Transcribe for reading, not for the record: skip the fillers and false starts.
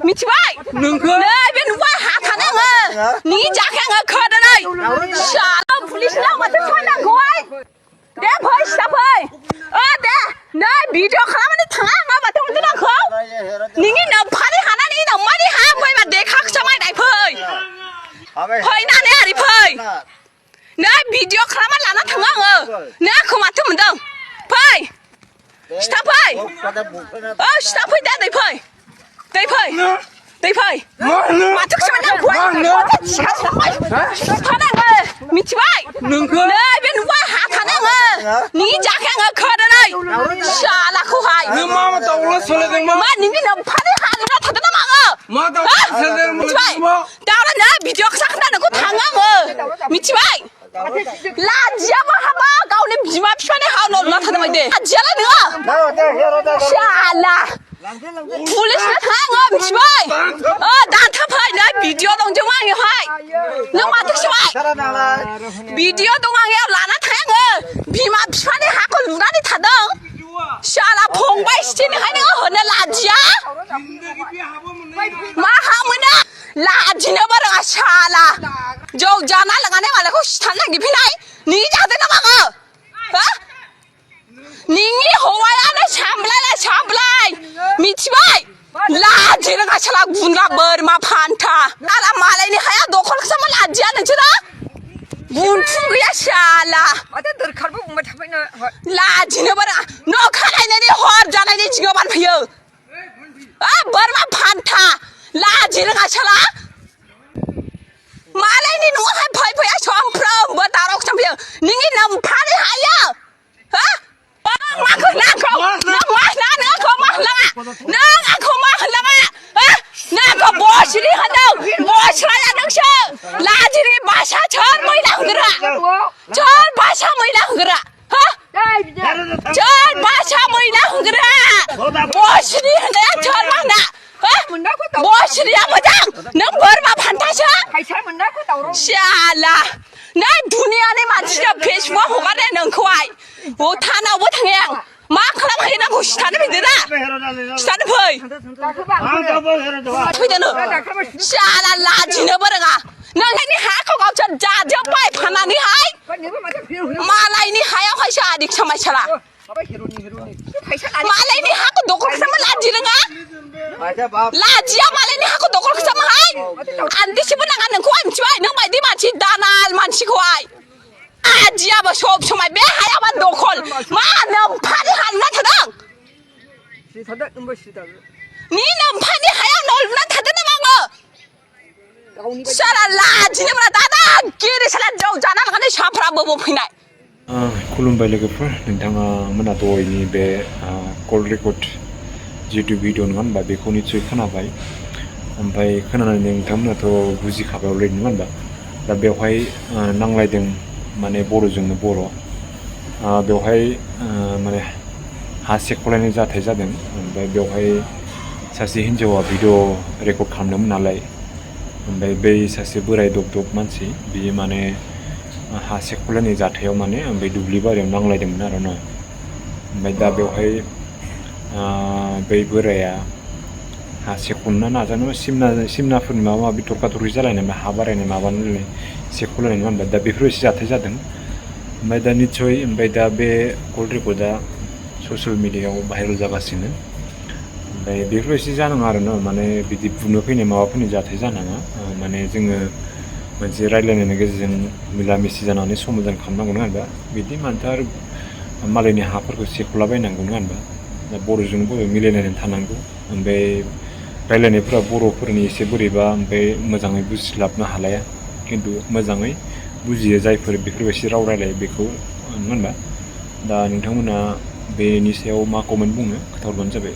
मिथिबाय नोंखौ नै बे नुवा हा थानाङो नि जाखाङो खोदोनै शाला पुलिस नाव माथो फैनांगौहाय दे फै सिदा फै दे नै भिडिअ खालामनानै थाङा आङो माथो मोनदों आंखौ नोंनि नोमफानि हानानै नोम्मानि हा फैबा देखाखौसो मायनाय फै फैनानै ओरै फै नै भिडिअ खालामना लाना थाङो आङो नै आंखौ माथो मोनदों फै सिदा फै सिदा फै दा दै फै दै फै दै फै माथो थानाङो मिथिबाय नोंखौ नै बे नुवा हा थानाङो नि जाखाङो खोदोनै शालाखौहाय नों मा दाउला सोलायदों मा नोंनि नोम्फानि हालुना थादों नामा आङो मा दाउला सोलायदों मिथिबाय दाउला नै भिडिअ खालामना नोंखौ थाङो आङो मिथिबाय लाजियाबो हाबा गावनि बिमा बिफानि हालुना थादों बायदि लाजियालाय नोङो शाला पुलिसनो थाङो मिथिबाय दान्था फै नै भिडिअ दं जों आंनियावहाय नों माथो सोबाय भिडिअ दं आंनियाव लाना थाङो बिमा बिफानि हाखौ लुनानै थादों शाला फंबाय सिथिनिहाय नोङो होनो लाजिया मा हा मोना लाजिनोबो रोङा शाला जौ जाना लोंनानै मालायखौ सिथारनो नागिरफैनाय नि जादों नामा आङो नोंनि हौवायानो सामलाय मिथिबाय लाजि रोङा शाला गुनला बोरमा फान्था आला मालायनि हाया दखलखौसो लाजिया नोंसोरो बुंफु गैया शाला लाजिनोबो रोङा न' खानायनि हर जानायनि जिङाव फैयो बोरमा फान्था लाजि रोङा शाला मालायनि न'आवहाय फैया सानफ्रोमबो दावरावखौसो फैयो नोंनि नोम्फानि हाया बसरि होनदों बस्राया नोंसो लाजिरि बासा सोर मैला होग्रा सोर बासा मैला होग्रा सोर बासा मैला होग्रा बसरि होननाया सोर माना बसरिया मोजां नों बोरमा फान्थासो शाला नै दुनियानि मानसिया फेसबुकआव हगारो नोंखौहाय थानावबो थाङो आं मा खालामहैनांगौ सिथानो फैदोना सिथानो फै फैदोनो शाला लाजिनोबो रोङा नोंनि हाखौ गावसोर जाजोब्बाय फाननानैहाय मालायनि हायावहायसो आदिक सामाय शाला मालायनि हाखौ दखलखौसो लाजि रोङा लाजिया मालायनि हाखौ दखलखौसो माहाय आन्दिसेबो नाङा नोंखौहाय मिथिबाय नों बायदि मानसि दानाल मानसिखौहाय आजियाबो सब समाय बे हायाबा दखल मा नोम्फानि हालुना थादों नि नोम्फानि हायाव न' लुना थादों नामा आङो शाला लाजिनोब्रा दादा गिरि शाला जौ जाना लानानै साफ्राबो फैनाय खुलुमबाय लोगोफोर नोंथाङा मोना दहायनि बे कल रेकर्ड जितु भिडिअ नङा होनबा बेखौ निस्सय खोनाबाय ओमफ्राय खोनानानै नोंथांमोनाथ' बुजिखाबाय अलरेडि नङा होनबा दा बेवहाय नांलायदों माने बर'जोंनो बर' बेवहाय माने हा सेख'लायनाय जाथाय जादों ओमफ्राय बेवहाय सासे हिन्जावा भिडिअ रेकर्ड खालामदोंमोन नालाय ओमफ्राय बै सासे बोराय दब मानसि बियो माने हा सेख'लायनाय जाथायाव माने ओमफ्राय दुब्लि बारियाव नांलायदोंमोन आरो न' ओमफ्राय दा बेवहाय बै बोराया हा सेख'नो नाजानो सिमनाफोरनि माबा माबि थरखा-थरखि जालायनाय हा बारायनाय माबानाय सेख'लायनाय नङा होनबा दा बेफोरबायदि जाथाय जादों ओमफ्राय दा निस्सय ओमफ्राय दा बे कल रेकर्डआ ससियेल मिडियायाव भाइरेल जागासिनो ओमफ्राय बेफोरबायदि जानाङा आरो न' माने बिदि बुनो फैनाय माबा फैनाय जाथाय जानाङा माने जोङो मोनसे रायज्लायनायनि गेजेरजों मिला मिसि जानानै समाधान खालामनांगौ नङा होनबा बिदि मानोथो आरो मालायनि हाफोरखौ सेख'लाबायनांगौ नङा होनबा दा बर'जों बर' मिलायलायनानै थानांगौ ओमफ्राय रायज्लायनायफोरा बर'फोरनि एसे बोरैबा ओमफ्राय मोजाङै बुजिस्लाबनो हालाया खिन्थु मोजाङै बुजियो जायफोर बेफोरबायदि राव रायलायो बेखौ नङा होनबा दा नोंथांमोना बेनि सायाव मा कमेन्ट बुङो खोन्थाहरबानो जाबाय